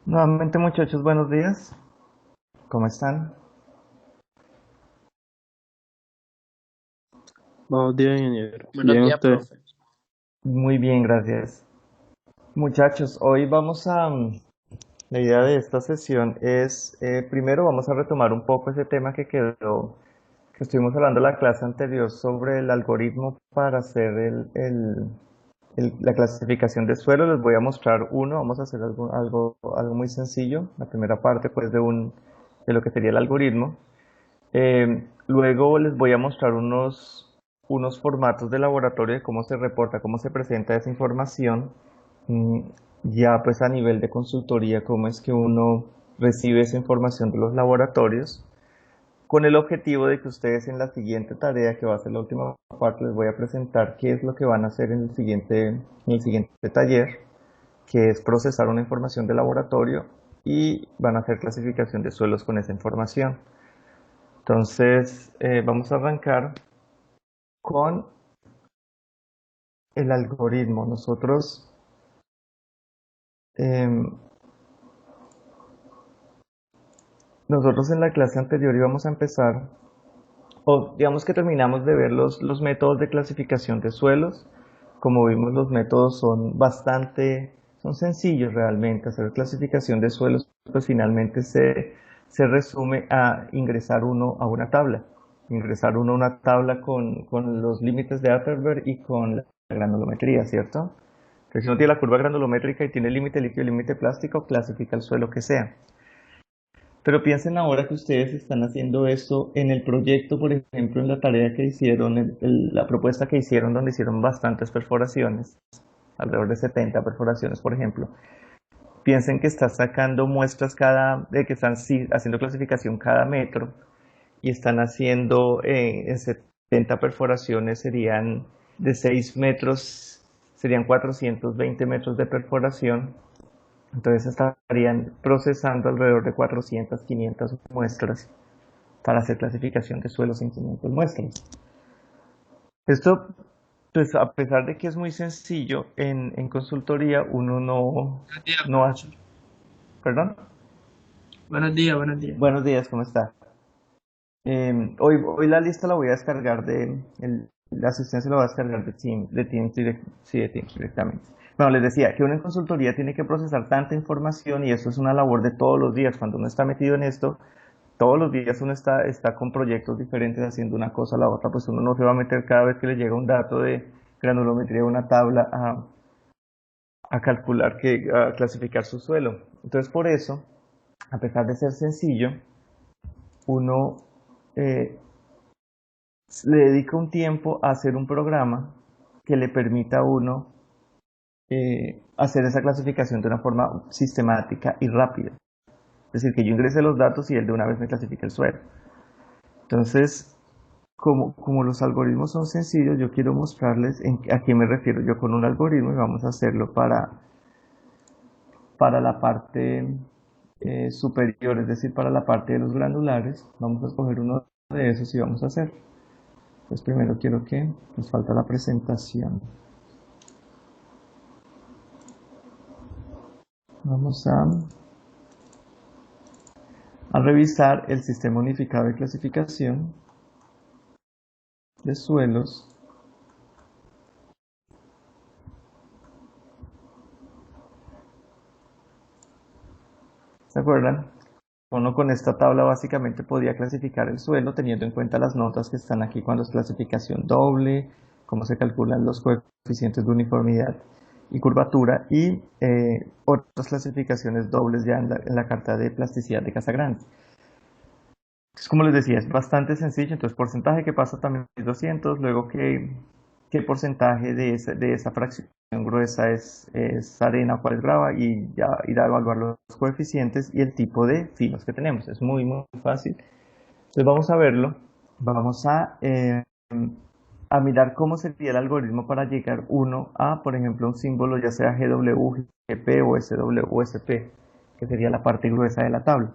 Nuevamente muchachos, buenos días. ¿Cómo están? Buenos días, ingeniero. Buenos Bien, días, usted. profe. Muy bien, gracias. Muchachos, hoy la idea de esta sesión es, primero vamos a retomar un poco ese tema que quedó, que estuvimos hablando en la clase anterior sobre el algoritmo para hacer la clasificación de suelo. Les voy a mostrar uno, vamos a hacer algo muy sencillo, la primera parte pues de lo que sería el algoritmo. Luego les voy a mostrar unos formatos de laboratorio de cómo se reporta, cómo se presenta esa información, mm, ya pues a nivel de consultoría, cómo es que uno recibe esa información de los laboratorios, con el objetivo de que ustedes en la siguiente tarea, que va a ser la última parte, les voy a presentar qué es lo que van a hacer en el siguiente taller, que es procesar una información de laboratorio y van a hacer clasificación de suelos con esa información. Entonces, vamos a arrancar con el algoritmo. Em, nosotros en la clase anterior íbamos a empezar, o digamos que terminamos de ver los métodos de clasificación de suelos. Como vimos, los métodos son sencillos realmente. Hacer clasificación de suelos, pues finalmente se resume a ingresar uno a una tabla. Ingresar uno a una tabla con los límites de Atterberg y con la granulometría, ¿cierto? Entonces, si uno tiene la curva granulométrica y tiene límite líquido y límite plástico, clasifica el suelo que sea. Pero piensen ahora que ustedes están haciendo eso en el proyecto, por ejemplo, en la tarea que hicieron, la propuesta que hicieron, donde hicieron bastantes perforaciones, alrededor de 70 perforaciones, por ejemplo. Piensen que están sacando muestras de que están haciendo clasificación cada metro y están haciendo en 70 perforaciones serían de 6 metros, serían 420 metros de perforación. Entonces estarían procesando alrededor de 400, 500 muestras para hacer clasificación de suelos en 500 muestras. Esto, pues a pesar de que es muy sencillo, en consultoría uno Buenos días, no hace... profesor. ¿Perdón? Buenos días, buenos días. Buenos días, ¿cómo está? Hoy la lista la voy a descargar la asistencia la voy a descargar sí, de Teams directamente. Bueno, les decía que uno en consultoría tiene que procesar tanta información y eso es una labor de todos los días. Cuando uno está metido en esto, todos los días uno está con proyectos diferentes haciendo una cosa a la otra, pues uno no se va a meter cada vez que le llega un dato de granulometría de una tabla a calcular, a clasificar su suelo. Entonces por eso, a pesar de ser sencillo, uno eh, le dedica un tiempo a hacer un programa que le permita a uno hacer esa clasificación de una forma sistemática y rápida. Es decir, que yo ingrese los datos y él de una vez me clasifique el suelo. Entonces, como los algoritmos son sencillos, yo quiero mostrarles a qué me refiero yo con un algoritmo y vamos a hacerlo para la parte superior, es decir, para la parte de los granulares. Vamos a escoger uno de esos y vamos a hacer. Pues primero quiero que nos falta la presentación. Vamos a revisar el sistema unificado de clasificación de suelos. ¿Se acuerdan? Uno con esta tabla básicamente podía clasificar el suelo teniendo en cuenta las notas que están aquí cuando es clasificación doble, cómo se calculan los coeficientes de uniformidad y curvatura y otras clasificaciones dobles ya en la carta de plasticidad de Casagrande. Entonces, como les decía, es bastante sencillo. Entonces, porcentaje que pasa también es 200, luego qué porcentaje de esa fracción gruesa es arena o cuál es grava y ya ir a evaluar los coeficientes y el tipo de filos que tenemos. Es muy, muy fácil. Entonces, vamos a verlo. Vamos a mirar cómo sería el algoritmo para llegar uno a, por ejemplo, un símbolo ya sea GW, GP o SW o SP, que sería la parte gruesa de la tabla.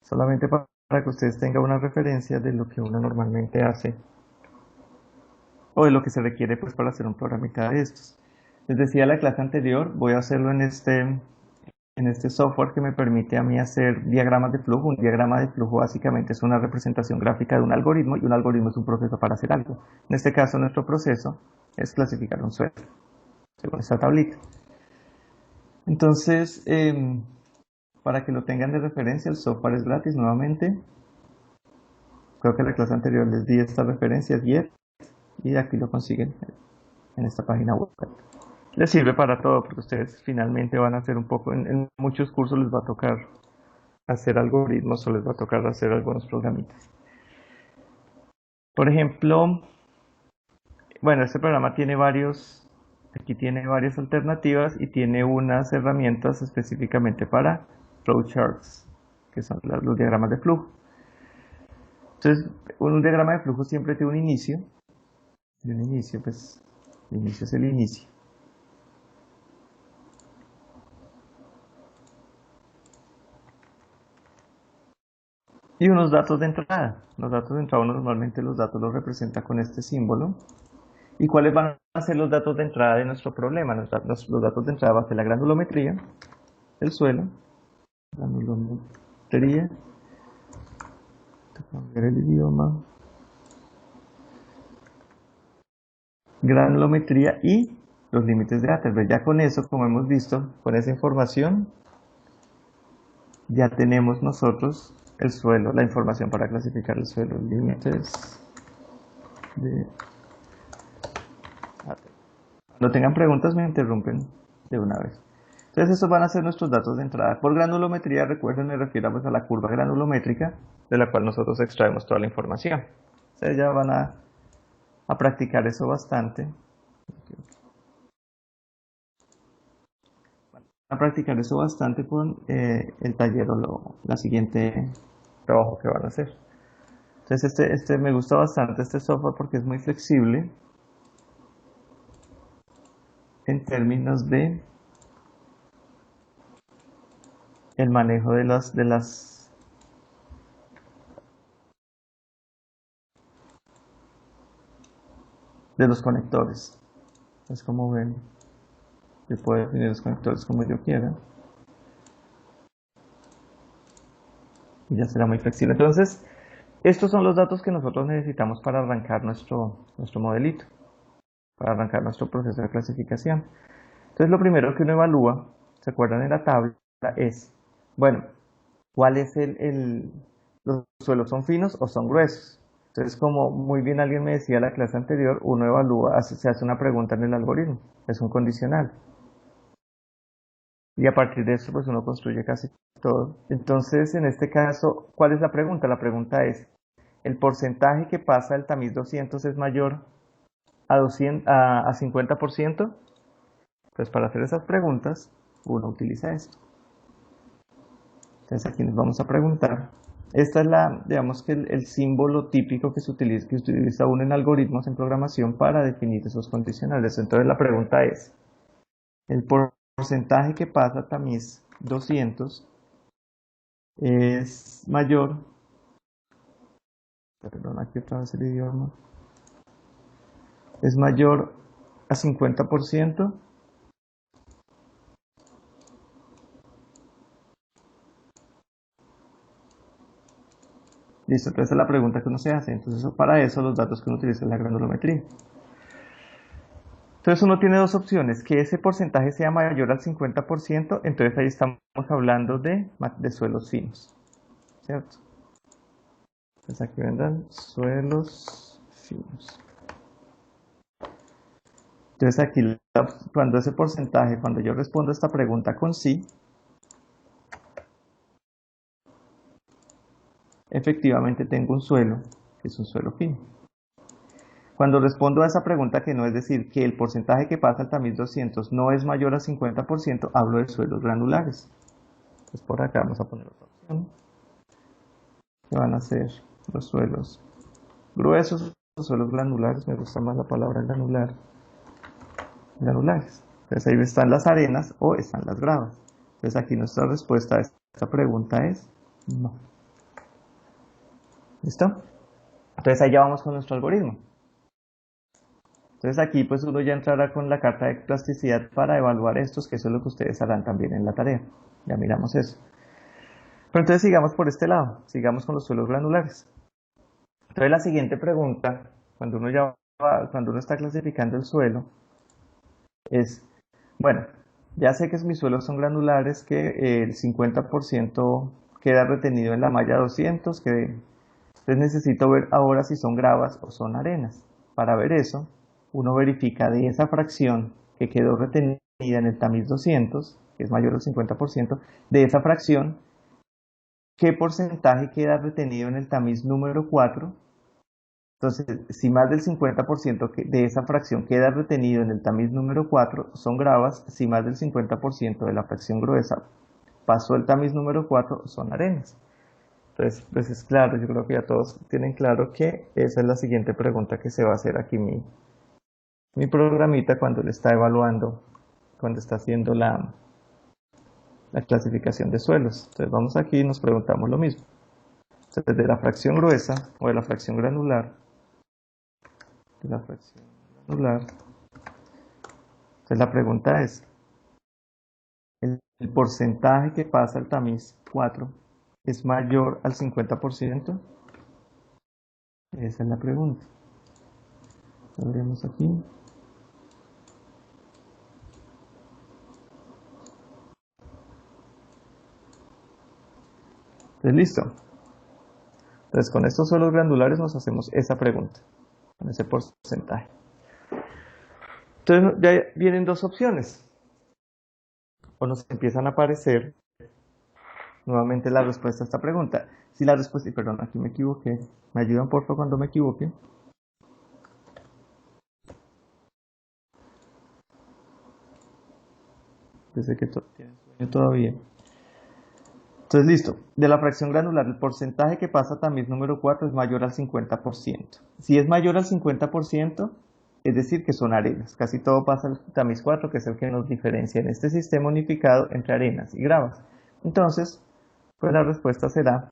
Solamente para que ustedes tengan una referencia de lo que uno normalmente hace o de lo que se requiere pues para hacer un programita de estos. Les decía la clase anterior, voy a hacerlo en este software que me permite a mí hacer diagramas de flujo. Un diagrama de flujo básicamente es una representación gráfica de un algoritmo y un algoritmo es un proceso para hacer algo. En este caso, nuestro proceso es clasificar un suelo, según esta tablita. Entonces, para que lo tengan de referencia, el software es gratis nuevamente. Creo que en la clase anterior les di estas referencias y aquí lo consiguen en esta página web. Les sirve para todo porque ustedes finalmente van a hacer un poco, en muchos cursos les va a tocar hacer algoritmos o les va a tocar hacer algunos programitas. Por ejemplo, bueno, este programa tiene aquí tiene varias alternativas y tiene unas herramientas específicamente para flowcharts, que son los diagramas de flujo. Entonces, un diagrama de flujo siempre tiene un inicio, y un inicio, pues, el inicio es el inicio. Y unos datos de entrada. Los datos de entrada, normalmente los datos los representa con este símbolo. ¿Y cuáles van a ser los datos de entrada de nuestro problema? Los datos de entrada va a ser la granulometría, el suelo, granulometría, cambiar el idioma, granulometría y los límites de Atterberg. Ya con eso, como hemos visto, con esa información, ya tenemos nosotros el suelo, la información para clasificar el suelo, límites de Atterberg. Cuando tengan preguntas me interrumpen de una vez. Entonces estos van a ser nuestros datos de entrada. Por granulometría, recuerden, me refiero pues, a la curva granulométrica de la cual nosotros extraemos toda la información. Ustedes ya van a practicar eso bastante. A practicar eso bastante con el taller o la siguiente trabajo que van a hacer. Entonces me gusta bastante este software porque es muy flexible en términos de el manejo de los conectores. Entonces, como ven, yo puedo definir los conectores como yo quiera. Y ya será muy flexible. Entonces, estos son los datos que nosotros necesitamos para arrancar nuestro modelito, para arrancar nuestro proceso de clasificación. Entonces, lo primero que uno evalúa, ¿se acuerdan en la tabla? Es, bueno, ¿cuál es los suelos son finos o son gruesos? Entonces, como muy bien alguien me decía en la clase anterior, uno evalúa, se hace una pregunta en el algoritmo, es un condicional. Y a partir de eso, pues uno construye casi todo. Entonces, en este caso, ¿cuál es la pregunta? La pregunta es, ¿el porcentaje que pasa del tamiz 200 es mayor a 50%? Pues para hacer esas preguntas, uno utiliza esto. Entonces aquí nos vamos a preguntar. Esta es digamos que el símbolo típico que se utiliza uno en algoritmos en programación para definir esos condicionales. Entonces la pregunta es, ¿el porcentaje que pasa a tamiz 200 es mayor? Perdón, aquí otra vez el idioma. ¿Es mayor a 50%? Listo, entonces es la pregunta que uno se hace. Entonces, para eso los datos que uno utiliza es la granulometría. Entonces uno tiene dos opciones, que ese porcentaje sea mayor al 50%, entonces ahí estamos hablando de suelos finos, ¿cierto? Entonces aquí vendrán suelos finos. Entonces aquí, cuando ese porcentaje, cuando yo respondo esta pregunta con sí, efectivamente tengo un suelo, que es un suelo fino. Cuando respondo a esa pregunta que no, es decir, que el porcentaje que pasa al tamiz 200 no es mayor al 50%, hablo de suelos granulares. Entonces por acá vamos a poner otra opción, que van a ser los suelos gruesos, los suelos granulares, me gusta más la palabra granular, granulares. Entonces ahí están las arenas o están las gravas. Entonces aquí nuestra respuesta a esta pregunta es no. ¿Listo? Entonces ahí ya vamos con nuestro algoritmo. Entonces aquí pues uno ya entrará con la carta de plasticidad para evaluar estos, que eso es lo que ustedes harán también en la tarea. Ya miramos eso. Pero entonces sigamos por este lado, sigamos con los suelos granulares. Entonces la siguiente pregunta, cuando uno está clasificando el suelo, es, bueno, ya sé que mis suelos son granulares, que el 50% queda retenido en la malla 200, que entonces necesito ver ahora si son gravas o son arenas. Para ver eso, uno verifica de esa fracción que quedó retenida en el tamiz 200, que es mayor al 50%, de esa fracción, ¿qué porcentaje queda retenido en el tamiz número 4? Entonces, si más del 50% de esa fracción queda retenido en el tamiz número 4, son gravas. Si más del 50% de la fracción gruesa pasó el tamiz número 4, son arenas. Entonces, pues es claro, yo creo que ya todos tienen claro que esa es la siguiente pregunta que se va a hacer aquí mi programita cuando le está evaluando, cuando está haciendo la clasificación de suelos. Entonces vamos aquí y nos preguntamos lo mismo. Entonces, de la fracción gruesa o de la fracción granular, de la fracción granular, entonces la pregunta es, ¿el porcentaje que pasa al tamiz 4 es mayor al 50%? Esa es la pregunta. Lo veremos aquí. Entonces, listo. Entonces, con estos suelos glandulares nos hacemos esa pregunta, con ese porcentaje. Entonces, ya vienen dos opciones. O nos empiezan a aparecer nuevamente la respuesta a esta pregunta. Si la respuesta, perdón, aquí me equivoqué. ¿Me ayudan por favor cuando me equivoque? Desde que tienen sueño todavía. Entonces, listo. De la fracción granular, el porcentaje que pasa a tamiz número 4 es mayor al 50%. Si es mayor al 50%, es decir, que son arenas. Casi todo pasa al tamiz 4, que es el que nos diferencia en este sistema unificado entre arenas y gravas. Entonces, pues la respuesta será,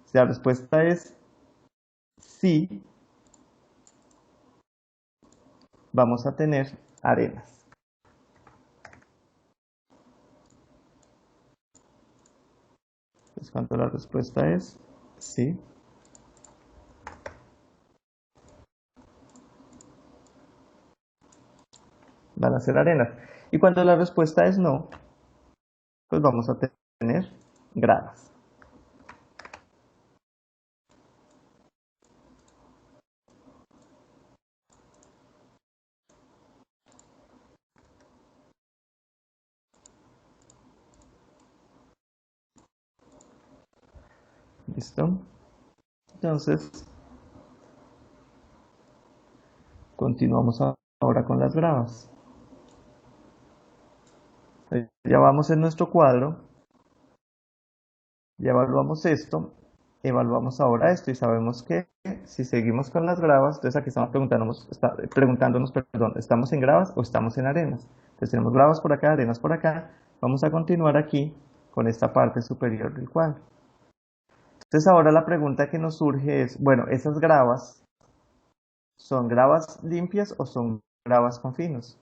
si la respuesta es sí, vamos a tener arenas. Entonces, cuando la respuesta es sí, van a ser arenas. Y cuando la respuesta es no, pues vamos a tener gravas. ¿Listo? Entonces, continuamos ahora con las gravas. Ya vamos en nuestro cuadro, ya evaluamos esto, evaluamos ahora esto y sabemos que si seguimos con las gravas, entonces aquí estamos preguntándonos, perdón, ¿estamos en gravas o estamos en arenas? Entonces tenemos gravas por acá, arenas por acá. Vamos a continuar aquí con esta parte superior del cuadro. Entonces ahora la pregunta que nos surge es, bueno, ¿esas gravas son gravas limpias o son gravas con finos?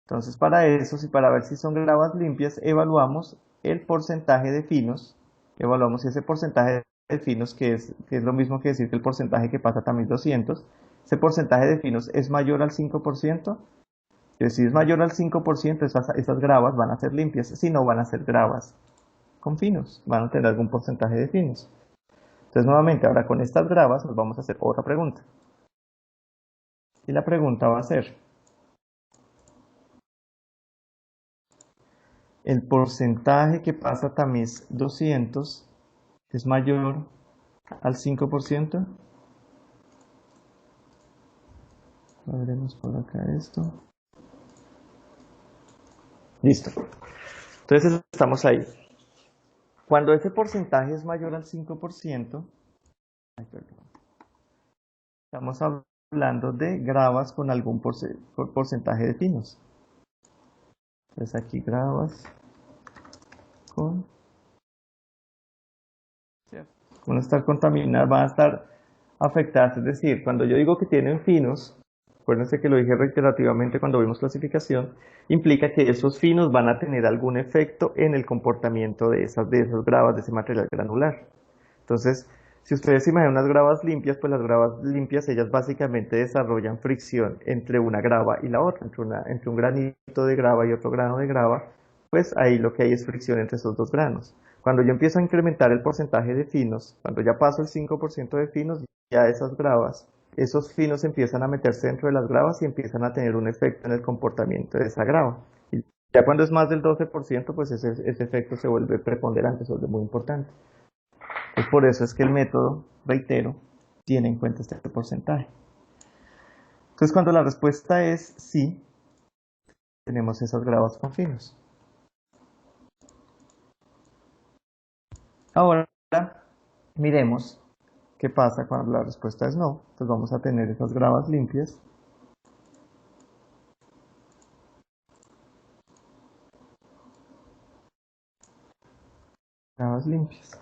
Entonces para eso, y para ver si son gravas limpias, evaluamos el porcentaje de finos, evaluamos si ese porcentaje de finos, que es lo mismo que decir que el porcentaje que pasa también 200, ese porcentaje de finos es mayor al 5%, si es mayor al 5%, esas gravas van a ser limpias, si no van a ser gravas con finos, van a tener algún porcentaje de finos. Entonces nuevamente, ahora con estas gravas nos vamos a hacer otra pregunta. Y la pregunta va a ser, ¿el porcentaje que pasa a tamiz 200 es mayor al 5%? Veremos por acá esto. Listo. Entonces estamos ahí. Cuando ese porcentaje es mayor al 5%, estamos hablando de gravas con algún porcentaje de finos. Entonces aquí gravas con... van a estar contaminadas, van a estar afectadas. Es decir, cuando yo digo que tienen finos, acuérdense que lo dije reiterativamente cuando vimos clasificación, implica que esos finos van a tener algún efecto en el comportamiento de esas gravas, de ese material granular. Entonces, si ustedes se imaginan unas gravas limpias, pues las gravas limpias, ellas básicamente desarrollan fricción entre una grava y la otra, entre un granito de grava y otro grano de grava, pues ahí lo que hay es fricción entre esos dos granos. Cuando yo empiezo a incrementar el porcentaje de finos, cuando ya paso el 5% de finos, ya esas gravas, esos finos empiezan a meterse dentro de las gravas y empiezan a tener un efecto en el comportamiento de esa grava. Y ya cuando es más del 12%, pues ese efecto se vuelve preponderante, se vuelve muy importante. Pues por eso es que el método, reitero, tiene en cuenta este porcentaje. Entonces, cuando la respuesta es sí, tenemos esas gravas con finos. Ahora, miremos qué pasa cuando la respuesta es no. Entonces vamos a tener esas gravas limpias. Gravas limpias.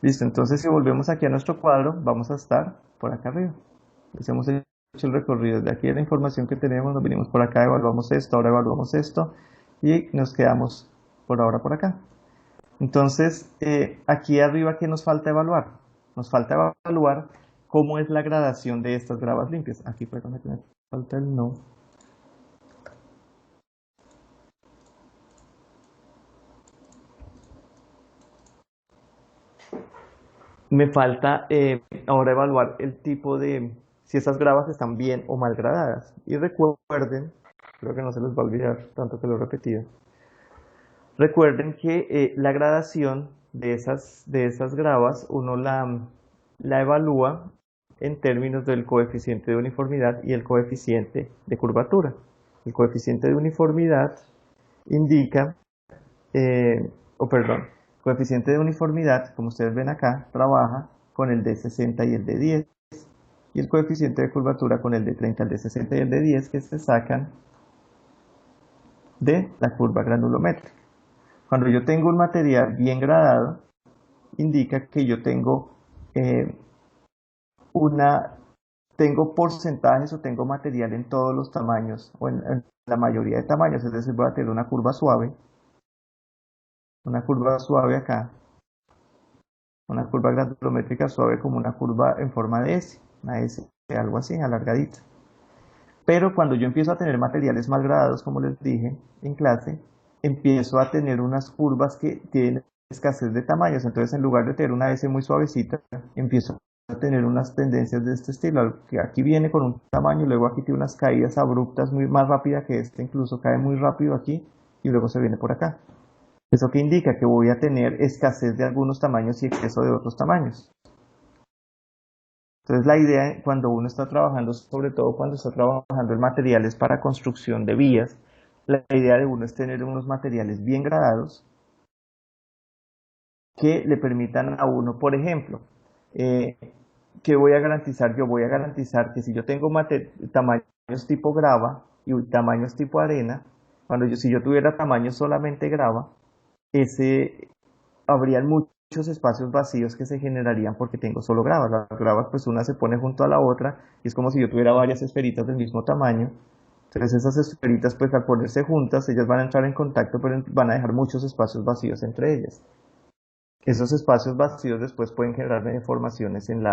Listo, entonces si volvemos aquí a nuestro cuadro, vamos a estar por acá arriba. Les hemos hecho el recorrido de aquí de la información que tenemos, nos venimos por acá, evaluamos esto, ahora evaluamos esto y nos quedamos por ahora por acá. Entonces, aquí arriba, ¿qué nos falta evaluar? Nos falta evaluar cómo es la gradación de estas gravas limpias. Aquí fue donde me falta el no. Me falta ahora evaluar el tipo de, si esas gravas están bien o mal gradadas. Y recuerden, creo que no se les va a olvidar tanto que lo he repetido, recuerden que la gradación de esas gravas uno la evalúa en términos del coeficiente de uniformidad y el coeficiente de curvatura. El coeficiente de uniformidad indica, perdón, coeficiente de uniformidad, como ustedes ven acá, trabaja con el de 60 y el de 10, y el coeficiente de curvatura con el de 30, el de 60 y el de 10, que se sacan de la curva granulométrica. Cuando yo tengo un material bien gradado, indica que yo eh, una, tengo porcentajes o tengo material en todos los tamaños o en la mayoría de tamaños, es decir, voy a tener una curva suave acá, una curva granulométrica suave como una curva en forma de S, una S, algo así, alargadita. Pero cuando yo empiezo a tener materiales más gradados, como les dije en clase, empiezo a tener unas curvas que tienen escasez de tamaños. Entonces, en lugar de tener una S muy suavecita, empiezo a tener unas tendencias de este estilo, que aquí viene con un tamaño, luego aquí tiene unas caídas abruptas muy más rápidas que este, incluso cae muy rápido aquí y luego se viene por acá. Eso que indica que voy a tener escasez de algunos tamaños y exceso de otros tamaños. Entonces la idea cuando uno está trabajando, sobre todo cuando está trabajando en materiales para construcción de vías, la idea de uno es tener unos materiales bien gradados que le permitan a uno, por ejemplo, ¿qué voy a garantizar? Yo voy a garantizar que si yo tengo tamaños tipo grava y tamaños tipo arena, si yo tuviera tamaños solamente grava, habrían muchos espacios vacíos que se generarían porque tengo solo gravas. Las gravas, pues una se pone junto a la otra y es como si yo tuviera varias esferitas del mismo tamaño. Entonces esas esferitas, pues al ponerse juntas, ellas van a entrar en contacto, pero van a dejar muchos espacios vacíos entre ellas. Esos espacios vacíos después pueden generar deformaciones en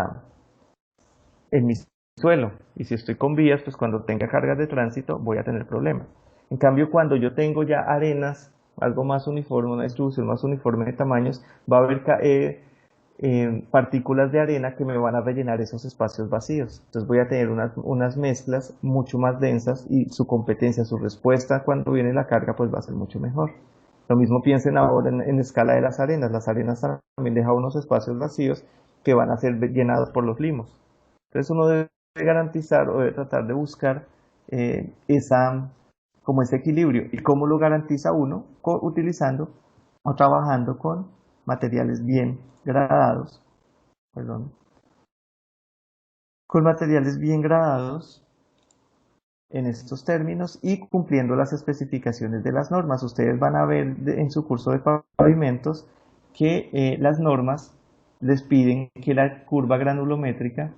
mi suelo. Y si estoy con vías, pues cuando tenga cargas de tránsito voy a tener problemas. En cambio, cuando yo tengo ya arenas, algo más uniforme, una distribución más uniforme de tamaños, va a haber partículas de arena que me van a rellenar esos espacios vacíos. Entonces voy a tener unas mezclas mucho más densas y su competencia, su respuesta cuando viene la carga, pues va a ser mucho mejor. Lo mismo piensen ahora en escala de las arenas. Las arenas también dejan unos espacios vacíos que van a ser llenados por los limos. Entonces uno debe garantizar o debe tratar de buscar como ese equilibrio. ¿Y cómo lo garantiza uno? Utilizando o trabajando con materiales bien gradados, perdón, con materiales bien gradados en estos términos y cumpliendo las especificaciones de las normas. Ustedes van a ver en su curso de pavimentos que las normas les piden que la curva granulométrica,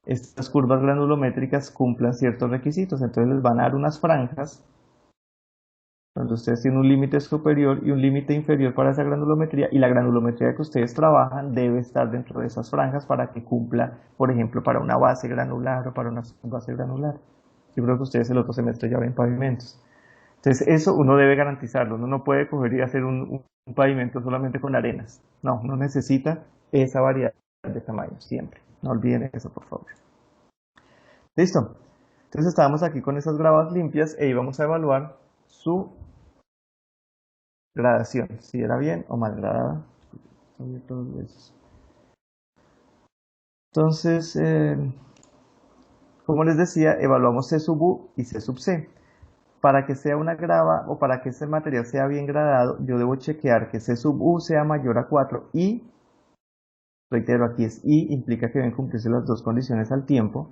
estas curvas granulométricas cumplan ciertos requisitos. Entonces les van a dar unas franjas donde ustedes tienen un límite superior y un límite inferior para esa granulometría, y la granulometría que ustedes trabajan debe estar dentro de esas franjas para que cumpla, por ejemplo, para una base granular o para una base granular. Yo creo que ustedes el otro semestre ya ven pavimentos. Entonces eso uno debe garantizarlo. Uno no puede coger y hacer un pavimento solamente con arenas. No, uno necesita esa variedad de tamaños siempre. No olviden eso, por favor. Listo. Entonces estábamos aquí con esas gravas limpias e íbamos a evaluar su gradación, si era bien o mal gradada. Entonces, como les decía, evaluamos C sub U y C sub C. Para que sea una grava o para que este material sea bien gradado, yo debo chequear que C sub U sea mayor a 4 y, reitero, aquí es y, implica que deben cumplirse las dos condiciones al tiempo,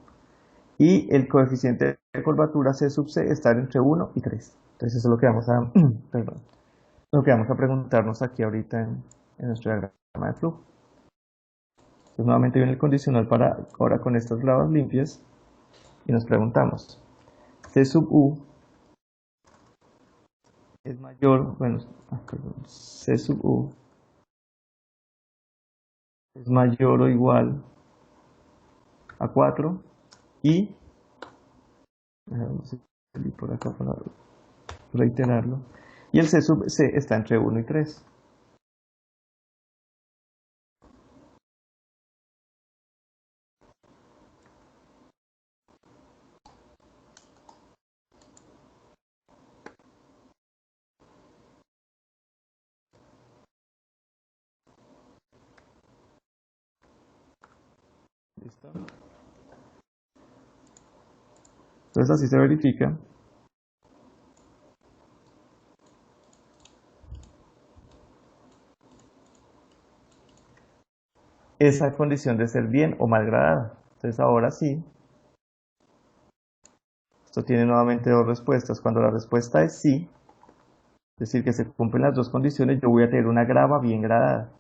y el coeficiente de curvatura C sub C estar entre 1 y 3. Entonces eso es lo que vamos a, perdón, lo que vamos a preguntarnos aquí ahorita en nuestro diagrama de flujo. Entonces nuevamente viene el condicional para ahora con estas gravas limpias y nos preguntamos, C sub U es mayor, bueno, perdón, C sub U es mayor o igual a 4 y, vamos a salir por acá para reiterarlo, y el C sub C está entre 1 y 3. ¿Listo? Entonces así se verifica esa condición de ser bien o mal gradada. Entonces ahora sí, esto tiene nuevamente dos respuestas. Cuando la respuesta es sí, es decir, que se cumplen las dos condiciones, yo voy a tener una grava bien gradada.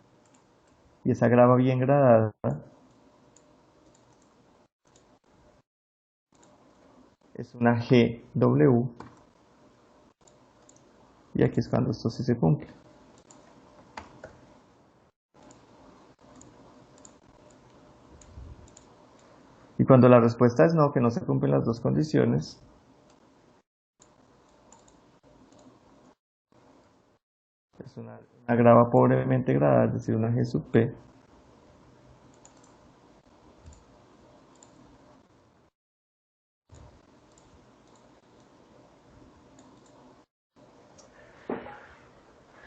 Y esa grava bien gradada es una GW. Y aquí es cuando esto sí se cumple. Y cuando la respuesta es no, que no se cumplen las dos condiciones, es una grava pobremente gradada, es decir, una G sub P.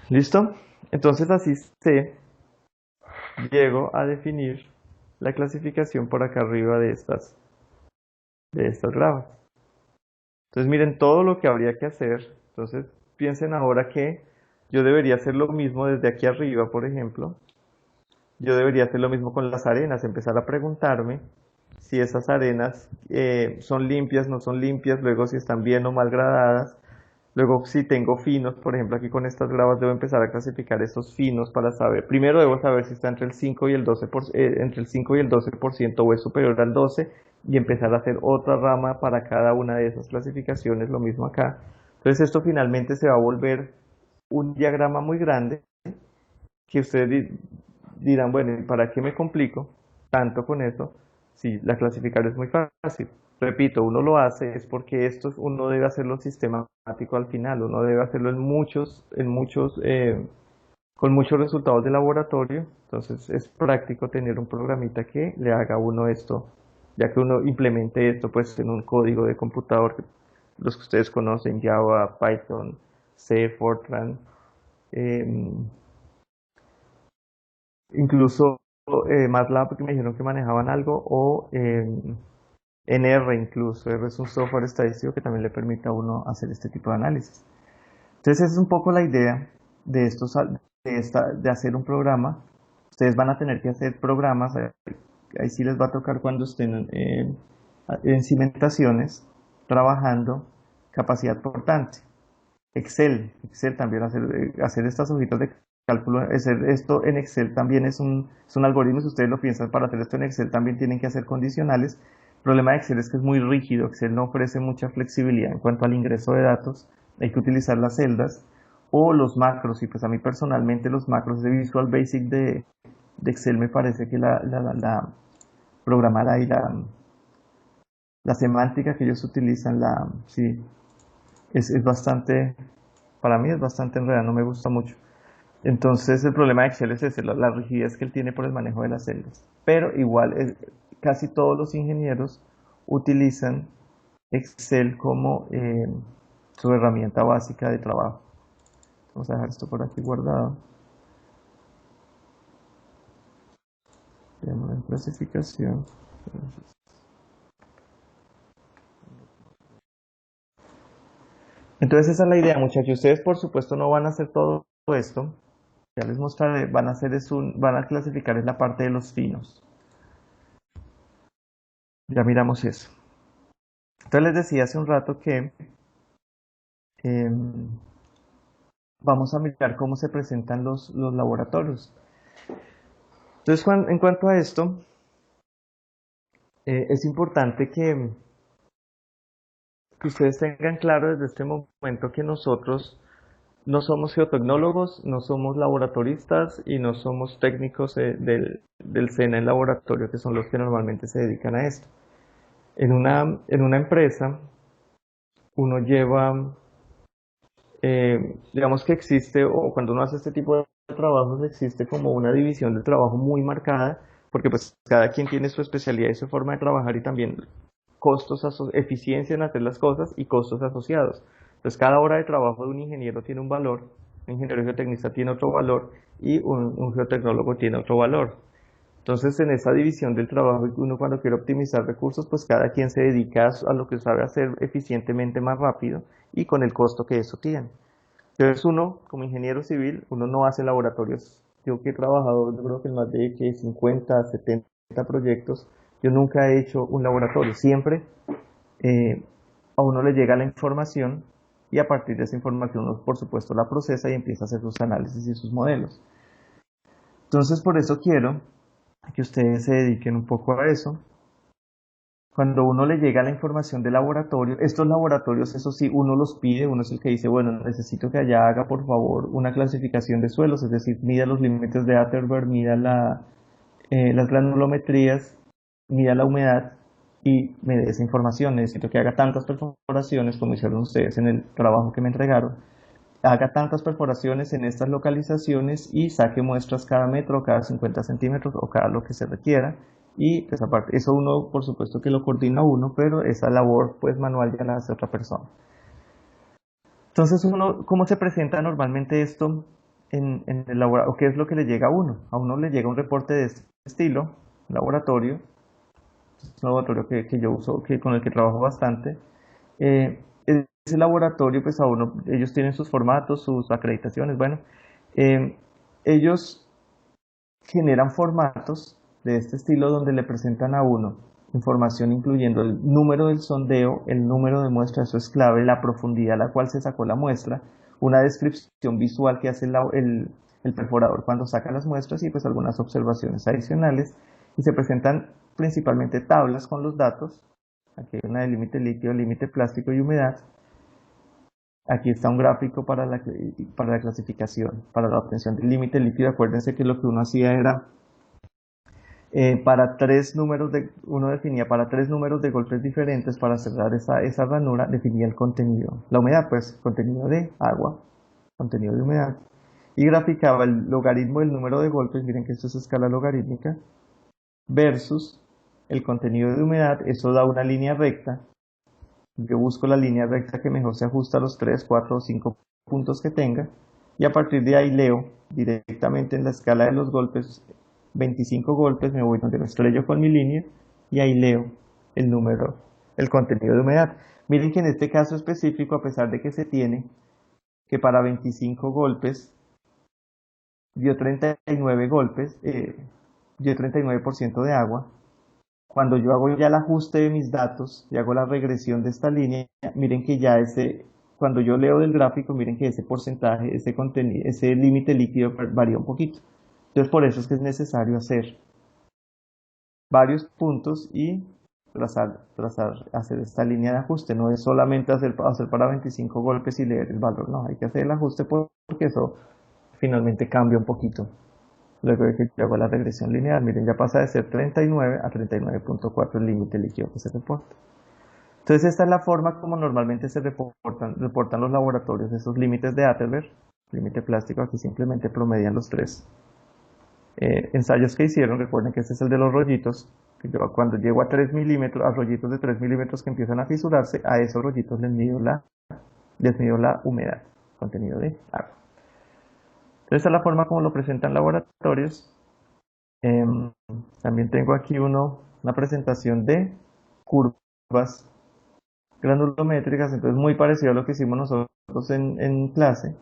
¿Listo? Entonces así llego a definir la clasificación por acá arriba de estas gravas. Entonces miren todo lo que habría que hacer. Entonces piensen ahora que yo debería hacer lo mismo desde aquí arriba, por ejemplo. Yo debería hacer lo mismo con las arenas, empezar a preguntarme si esas arenas son limpias, no son limpias, luego si están bien o mal gradadas, luego si tengo finos, por ejemplo aquí con estas gravas debo empezar a clasificar estos finos para saber, primero debo saber si está entre el 5 y el 12%, entre el 5 y el 12% o es superior al 12 y empezar a hacer otra rama para cada una de esas clasificaciones, lo mismo acá. Entonces esto finalmente se va a volver un diagrama muy grande que ustedes dirán, bueno, ¿y para qué me complico tanto con eso? Si la clasificar es muy fácil. Repito, uno lo hace es porque esto uno debe hacerlo sistemático al final, uno debe hacerlo con muchos resultados de laboratorio, entonces es práctico tener un programita que le haga a uno esto, ya que uno implemente esto pues en un código de computador, los que ustedes conocen, Java, Python, C, Fortran, eh, incluso MATLAB, porque me dijeron que manejaban algo, o en R incluso. R es un software estadístico que también le permite a uno hacer este tipo de análisis. Entonces esa es un poco la idea de, de hacer un programa. Ustedes van a tener que hacer programas, ahí sí les va a tocar cuando estén en cimentaciones, trabajando capacidad portante. Excel también hacer estas hojitas de cálculo, esto en Excel también es un algoritmo, si ustedes lo piensan, para hacer esto en Excel también tienen que hacer condicionales. El problema de Excel es que es muy rígido, Excel no ofrece mucha flexibilidad en cuanto al ingreso de datos, hay que utilizar las celdas o los macros, y pues a mí personalmente los macros de Visual Basic de Excel me parece que la programada y la semántica que ellos utilizan, sí, es bastante, para mí es bastante enredada, no me gusta mucho. Entonces el problema de Excel es ese, la rigidez que él tiene por el manejo de las celdas. Pero igual, casi todos los ingenieros utilizan Excel como su herramienta básica de trabajo. Vamos a dejar esto por aquí guardado. Tenemos en clasificación. Entonces esa es la idea, muchachos. Ustedes por supuesto no van a hacer todo esto. Ya les mostraré, van a clasificar en la parte de los finos. Ya miramos eso. Entonces les decía hace un rato que em, vamos a mirar cómo se presentan los laboratorios. Entonces, en cuanto a esto, es importante que ustedes tengan claro desde este momento que nosotros no somos geotecnólogos, no somos laboratoristas y no somos técnicos del SENA en laboratorio, que son los que normalmente se dedican a esto. En una empresa, uno lleva, digamos que existe, o cuando uno hace este tipo de trabajos, existe como una división del trabajo muy marcada, porque pues cada quien tiene su especialidad y su forma de trabajar y también eficiencia en hacer las cosas y costos asociados. Entonces cada hora de trabajo de un ingeniero tiene un valor, un ingeniero geotecnista tiene otro valor y un geotecnólogo tiene otro valor. Entonces, en esa división del trabajo, uno cuando quiere optimizar recursos, pues cada quien se dedica a lo que sabe hacer eficientemente más rápido y con el costo que eso tiene. Entonces, uno, como ingeniero civil, uno no hace laboratorios. Yo que he trabajado, yo creo que en más de que 50, 70 proyectos, yo nunca he hecho un laboratorio. Siempre eh, a uno le llega la información y a partir de esa información uno, por supuesto, la procesa y empieza a hacer sus análisis y sus modelos. Entonces, por eso quiero que ustedes se dediquen un poco a eso. Cuando uno le llega la información de laboratorio, estos laboratorios, eso sí, uno los pide, uno es el que dice, bueno, necesito que allá haga por favor una clasificación de suelos, es decir, mida los límites de Atterberg, mida las granulometrías, mida la humedad y me dé esa información. Necesito que haga tantas perforaciones como hicieron ustedes en el trabajo que me entregaron, haga tantas perforaciones en estas localizaciones y saque muestras cada metro, cada 50 centímetros o cada lo que se requiera. Y pues aparte, eso uno por supuesto que lo coordina uno, pero esa labor pues manual ya la hace otra persona. Entonces uno, ¿cómo se presenta normalmente esto en el laboratorio? ¿O qué es lo que le llega a uno? A uno le llega un reporte de este estilo, laboratorio, es un laboratorio que yo uso, con el que trabajo bastante. Ese laboratorio, pues a uno, ellos tienen sus formatos, sus acreditaciones, bueno, eh, ellos generan formatos de este estilo donde le presentan a uno información incluyendo el número del sondeo, el número de muestra, eso es clave, la profundidad a la cual se sacó la muestra, una descripción visual que hace el perforador cuando saca las muestras y pues algunas observaciones adicionales y se presentan principalmente tablas con los datos. Aquí hay una de límite líquido, límite plástico y humedad. Aquí está un gráfico para la clasificación, para la obtención del límite líquido. Acuérdense que lo que uno hacía era uno definía para tres números de golpes diferentes para cerrar esa ranura, definía el contenido. La humedad, pues, contenido de agua, contenido de humedad. Y graficaba el logaritmo del número de golpes, miren que esto es escala logarítmica, versus el contenido de humedad, eso da una línea recta. Yo busco la línea recta que mejor se ajusta a los 3, 4 o 5 puntos que tenga y a partir de ahí leo directamente en la escala de los golpes, 25 golpes, me voy donde me estrello con mi línea y ahí leo el número, el contenido de humedad. Miren que en este caso específico, a pesar de que se tiene que para 25 golpes dio 39 golpes, dio 39% de agua, cuando yo hago ya el ajuste de mis datos y hago la regresión de esta línea, miren que ya cuando yo leo del gráfico, miren que ese porcentaje, ese contenido, ese límite líquido varía un poquito. Entonces por eso es que es necesario hacer varios puntos y hacer esta línea de ajuste. No es solamente hacer para 25 golpes y leer el valor, no, hay que hacer el ajuste porque eso finalmente cambia un poquito. Luego de que yo hago la regresión lineal, miren, ya pasa de ser 39 a 39.4 el límite líquido que se reporta. Entonces esta es la forma como normalmente se reportan los laboratorios esos límites de Atterberg, límite plástico. Aquí simplemente promedian los tres ensayos que hicieron. Recuerden que este es el de los rollitos, que yo cuando llego a 3 milímetros, a rollitos de 3 milímetros que empiezan a fisurarse, a esos rollitos les mido la humedad, contenido de agua. Entonces esta es la forma como lo presentan laboratorios. También tengo aquí una presentación de curvas granulométricas, entonces muy parecido a lo que hicimos nosotros en clase.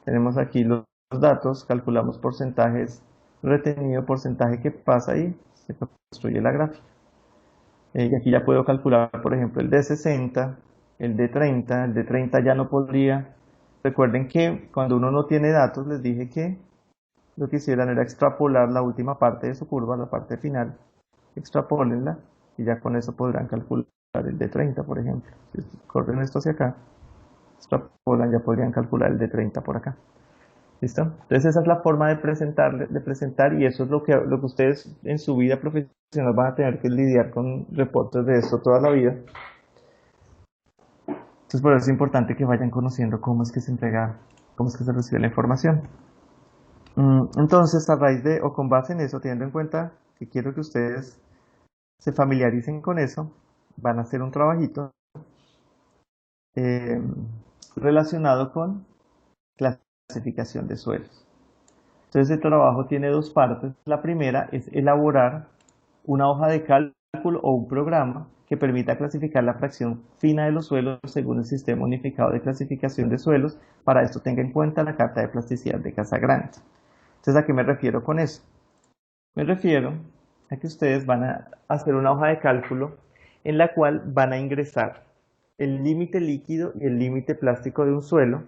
Tenemos aquí los datos, calculamos porcentajes retenido, porcentaje que pasa y se construye la gráfica. Y aquí ya puedo calcular, por ejemplo, el de 60, el de 30, el de 30 ya no podría. Recuerden que cuando uno no tiene datos, les dije que lo que hicieran era extrapolar la última parte de su curva, la parte final, extrapólenla y ya con eso podrán calcular el de 30, por ejemplo. Si corren esto hacia acá, extrapolan, ya podrían calcular el de 30 por acá. ¿Listo? Entonces esa es la forma de presentar y eso es lo que ustedes en su vida profesional van a tener que lidiar con reportes de esto toda la vida. Entonces por eso es importante que vayan conociendo cómo es que se entrega, cómo es que se recibe la información. Entonces a raíz de, o con base en eso, teniendo en cuenta que quiero que ustedes se familiaricen con eso, van a hacer un trabajito relacionado con clasificación de suelos. Entonces el trabajo tiene dos partes. La primera es elaborar una hoja de cálculo o un programa que permita clasificar la fracción fina de los suelos según el sistema unificado de clasificación de suelos. Para esto tenga en cuenta la carta de plasticidad de Casagrande. Entonces, ¿a qué me refiero con eso? Me refiero a que ustedes van a hacer una hoja de cálculo en la cual van a ingresar el límite líquido y el límite plástico de un suelo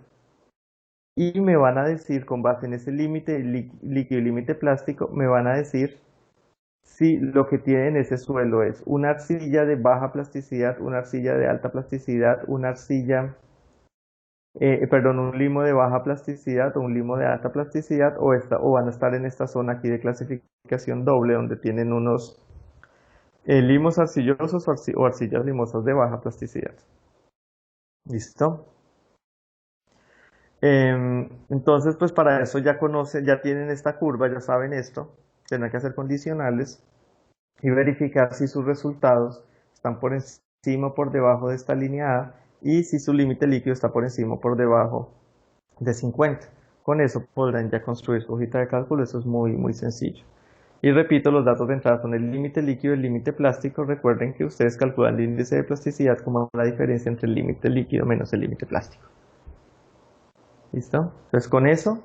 y me van a decir, con base en ese límite líquido y límite plástico, me van a decir si lo que tiene en ese suelo es una arcilla de baja plasticidad, una arcilla de alta plasticidad, una arcilla, un limo de baja plasticidad o un limo de alta plasticidad, o van a estar en esta zona aquí de clasificación doble donde tienen unos limos arcillosos o arcillas limosas de baja plasticidad. ¿Listo? Entonces, pues para eso ya conocen, ya tienen esta curva, ya saben esto. Tendrán que hacer condicionales y verificar si sus resultados están por encima o por debajo de esta línea A y si su límite líquido está por encima o por debajo de 50. Con eso podrán ya construir su hojita de cálculo, eso es muy, muy sencillo. Y repito, los datos de entrada son el límite líquido y el límite plástico. Recuerden que ustedes calculan el índice de plasticidad como la diferencia entre el límite líquido menos el límite plástico. ¿Listo? Entonces con eso,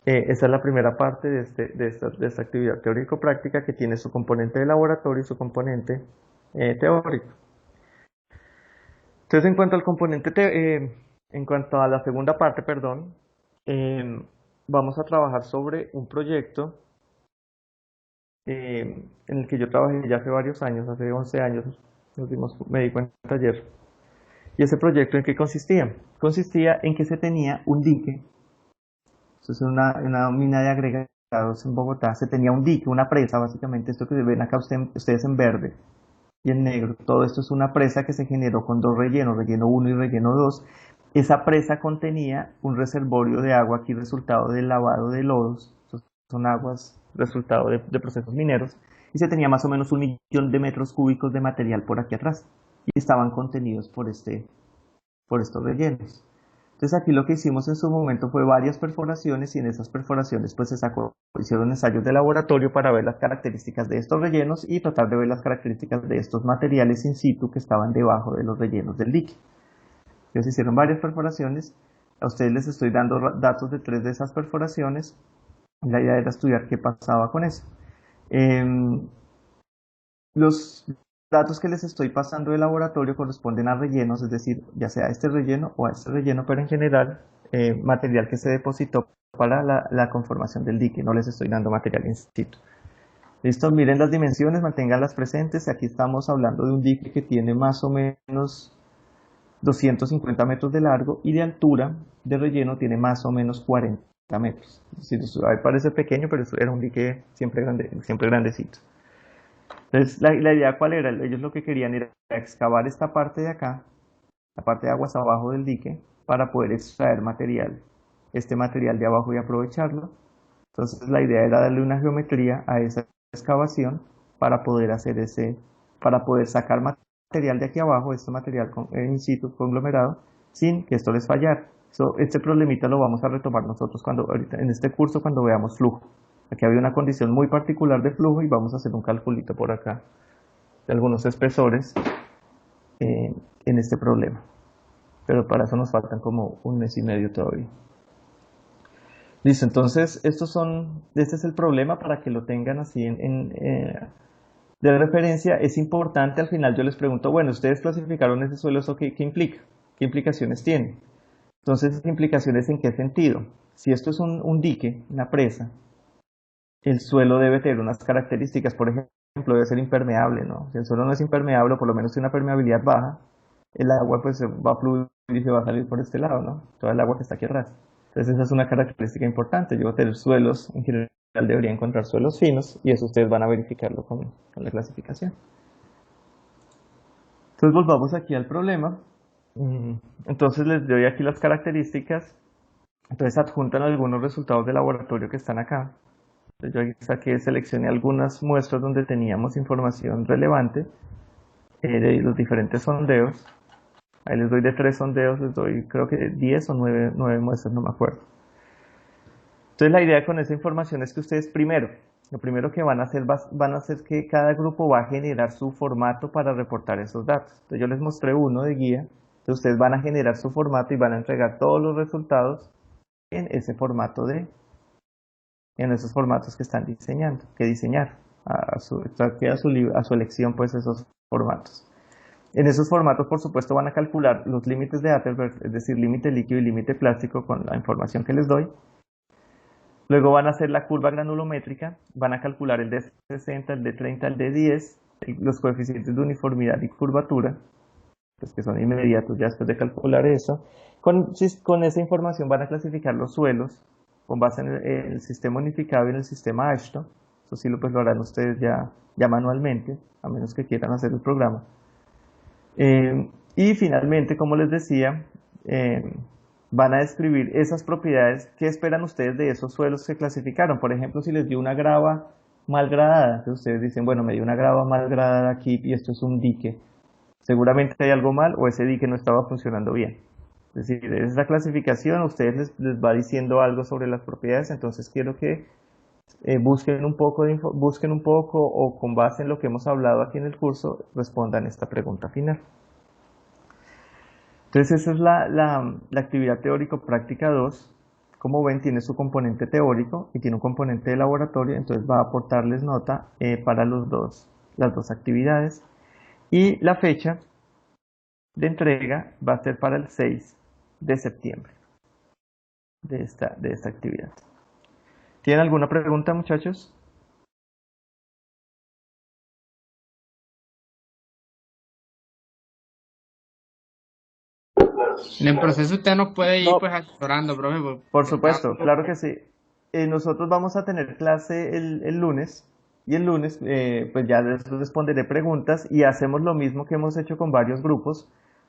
esa es la primera parte de esta actividad teórico-práctica que tiene su componente de laboratorio y su componente teórico. Entonces en cuanto a la segunda parte, perdón, vamos a trabajar sobre un proyecto en el que yo trabajé ya hace varios años, hace 11 años, me di cuenta ayer. ¿Y ese proyecto en qué consistía? Consistía en que se tenía un dique. Esto es una mina de agregados en Bogotá. Se tenía un dique, una presa, básicamente. Esto que ven acá ustedes en verde y en negro. Todo esto es una presa que se generó con dos rellenos, relleno 1 y relleno 2. Esa presa contenía un reservorio de agua, aquí resultado del lavado de lodos. Estos son aguas resultado de procesos mineros. Y se tenía más o menos 1.000.000 de metros cúbicos de material por aquí atrás. Y estaban contenidos por estos rellenos. Entonces aquí lo que hicimos en su momento fue varias perforaciones y en esas perforaciones pues hicieron ensayos de laboratorio para ver las características de estos rellenos y tratar de ver las características de estos materiales in situ que estaban debajo de los rellenos del dique. Entonces hicieron varias perforaciones, a ustedes les estoy dando datos de 3 de esas perforaciones, la idea era estudiar qué pasaba con eso. Los datos que les estoy pasando del laboratorio corresponden a rellenos, es decir, ya sea a este relleno o a este relleno, pero en general material que se depositó para la conformación del dique, no les estoy dando material in situ. Listo, miren las dimensiones, manténganlas presentes. Aquí estamos hablando de un dique que tiene más o menos 250 metros de largo y de altura de relleno tiene más o menos 40 metros. Es decir, parece pequeño, pero era un dique siempre, siempre grandecito. Entonces, la idea cuál era, ellos lo que querían era excavar esta parte de acá, la parte de aguas abajo del dique, para poder extraer material, este material de abajo y aprovecharlo. Entonces la idea era darle una geometría a esa excavación para poder hacer para poder sacar material de aquí abajo, este material in situ conglomerado, sin que esto les fallara. Este problemita lo vamos a retomar nosotros ahorita en este curso cuando veamos flujo. Aquí había una condición muy particular de flujo y vamos a hacer un calculito por acá de algunos espesores en este problema. Pero para eso nos faltan como un mes y medio todavía. Listo, entonces este es el problema para que lo tengan así de referencia. Es importante, al final yo les pregunto, bueno, ustedes clasificaron ese suelo, ¿eso qué implica? ¿Qué implicaciones tiene? Entonces, ¿implicaciones en qué sentido? Si esto es un dique, una presa, el suelo debe tener unas características, por ejemplo, debe ser impermeable, ¿no? Si el suelo no es impermeable, o por lo menos tiene una permeabilidad baja, el agua pues va a fluir y se va a salir por este lado, ¿no? Toda el agua que está aquí atrás. Entonces esa es una característica importante. Yo voy a tener suelos, en general debería encontrar suelos finos y eso ustedes van a verificarlo con la clasificación. Entonces volvamos aquí al problema. Entonces les doy aquí las características. Entonces adjuntan algunos resultados de laboratorio que están acá. Entonces yo aquí saqué, seleccioné algunas muestras donde teníamos información relevante de los diferentes sondeos. Ahí les doy de 3 sondeos, les doy creo que 10 o 9 muestras, no me acuerdo. Entonces la idea con esa información es que ustedes lo primero que van a hacer que cada grupo va a generar su formato para reportar esos datos. Entonces yo les mostré uno de guía, entonces ustedes van a generar su formato y van a entregar todos los resultados en ese formato en esos formatos que están que diseñar, a su elección pues esos formatos. En esos formatos, por supuesto, van a calcular los límites de Atterberg, es decir, límite líquido y límite plástico con la información que les doy. Luego van a hacer la curva granulométrica, van a calcular el D60, el D30, el D10, los coeficientes de uniformidad y curvatura, pues que son inmediatos ya después de calcular eso. Con esa información van a clasificar los suelos con base en el sistema unificado y en el sistema AASHTO. Eso sí lo harán ustedes ya manualmente, a menos que quieran hacer el programa. Y finalmente, como les decía, van a describir esas propiedades. ¿Qué esperan ustedes de esos suelos que clasificaron? Por ejemplo, si les dio una grava mal gradada, entonces ustedes dicen, bueno, me dio una grava mal gradada aquí y esto es un dique. Seguramente hay algo mal o ese dique no estaba funcionando bien. Es decir, esa clasificación a ustedes les va diciendo algo sobre las propiedades, entonces quiero que busquen busquen un poco o con base en lo que hemos hablado aquí en el curso, respondan esta pregunta final. Entonces esa es la actividad teórico-práctica 2. Como ven, tiene su componente teórico y tiene un componente de laboratorio, entonces va a aportarles nota para las dos actividades. Y la fecha de entrega va a ser para el 6 de septiembre de esta actividad. ¿Tienen alguna pregunta, muchachos? En el proceso usted nos puede ir No, pues asesorando, profe, por porque está supuesto, duro. claro que sí. Nosotros vamos a tener clase el lunes y el lunes pues ya les responderé preguntas y hacemos lo mismo que hemos hecho con varios grupos.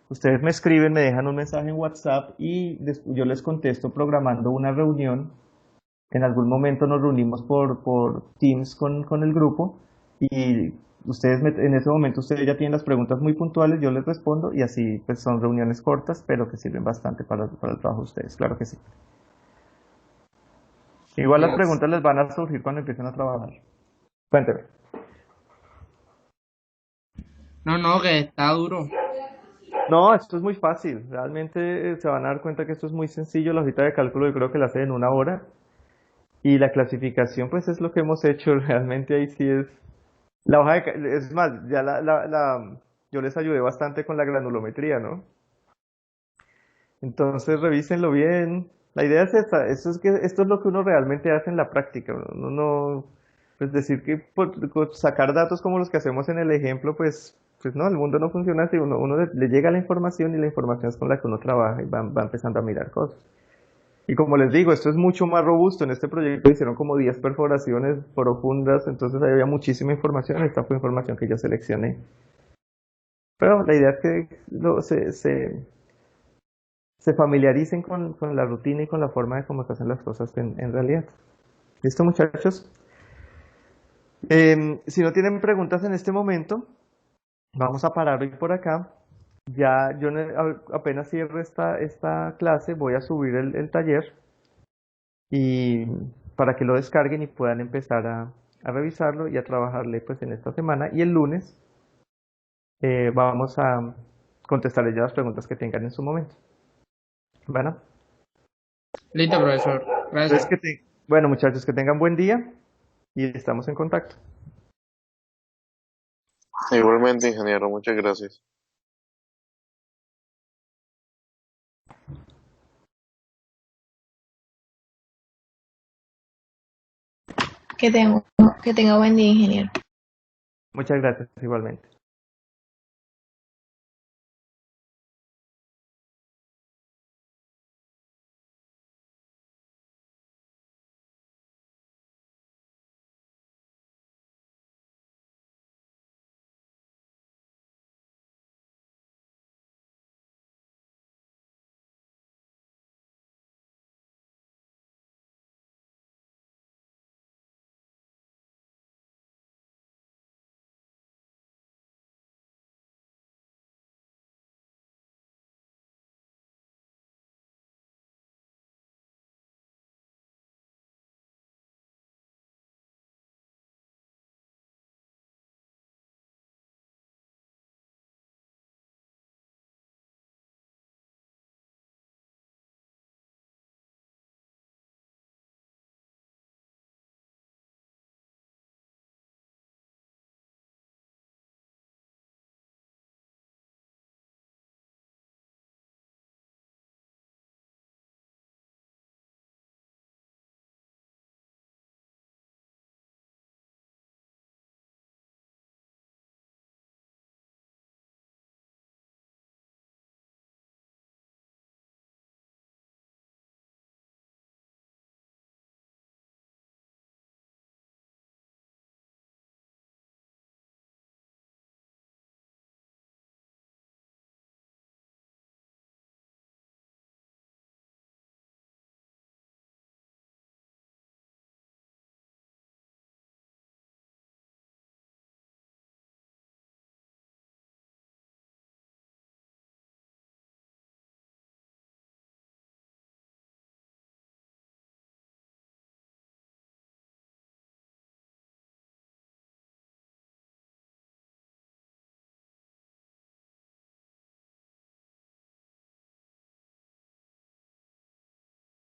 Ustedes me escriben, me dejan un mensaje en WhatsApp y yo les contesto programando una reunión. En algún momento nos reunimos por Teams con el grupo y en ese momento ustedes ya tienen las preguntas muy puntuales, yo les respondo y así pues son reuniones cortas, pero que sirven bastante para el trabajo de ustedes, claro que sí. Igual las Yes. preguntas les van a surgir cuando empiecen a trabajar. Cuénteme. No, no, que está duro. No, esto es muy fácil. Realmente se van a dar cuenta que esto es muy sencillo. La hojita de cálculo yo creo que la hacen en una hora. Y la clasificación pues es lo que hemos hecho. Realmente ahí sí es La hoja es más, ya yo les ayudé bastante con la granulometría, ¿no? Entonces revísenlo bien. La idea es esta, esto es lo que uno realmente hace en la práctica. Uno no, pues decir que sacar datos como los que hacemos en el ejemplo, pues no, el mundo no funciona así. Uno le llega la información y la información es con la que uno trabaja y va empezando a mirar cosas. Y como les digo, esto es mucho más robusto. En este proyecto hicieron como 10 perforaciones profundas, entonces ahí había muchísima información. Esta fue información que yo seleccioné. Pero la idea es que se familiaricen con la rutina y con la forma de cómo se hacen las cosas en realidad. ¿Listo, muchachos? Si no tienen preguntas en este momento, vamos a parar hoy por acá. Ya yo apenas cierro esta clase, voy a subir el taller y para que lo descarguen y puedan empezar a revisarlo y a trabajarle pues en esta semana. Y el lunes vamos a contestarles ya las preguntas que tengan en su momento. Bueno, Listo, profesor. entonces Gracias. bueno, muchachos, que tengan buen día y estamos en contacto. Igualmente, ingeniero, muchas gracias. Que tenga buen día, ingeniero. Muchas gracias igualmente.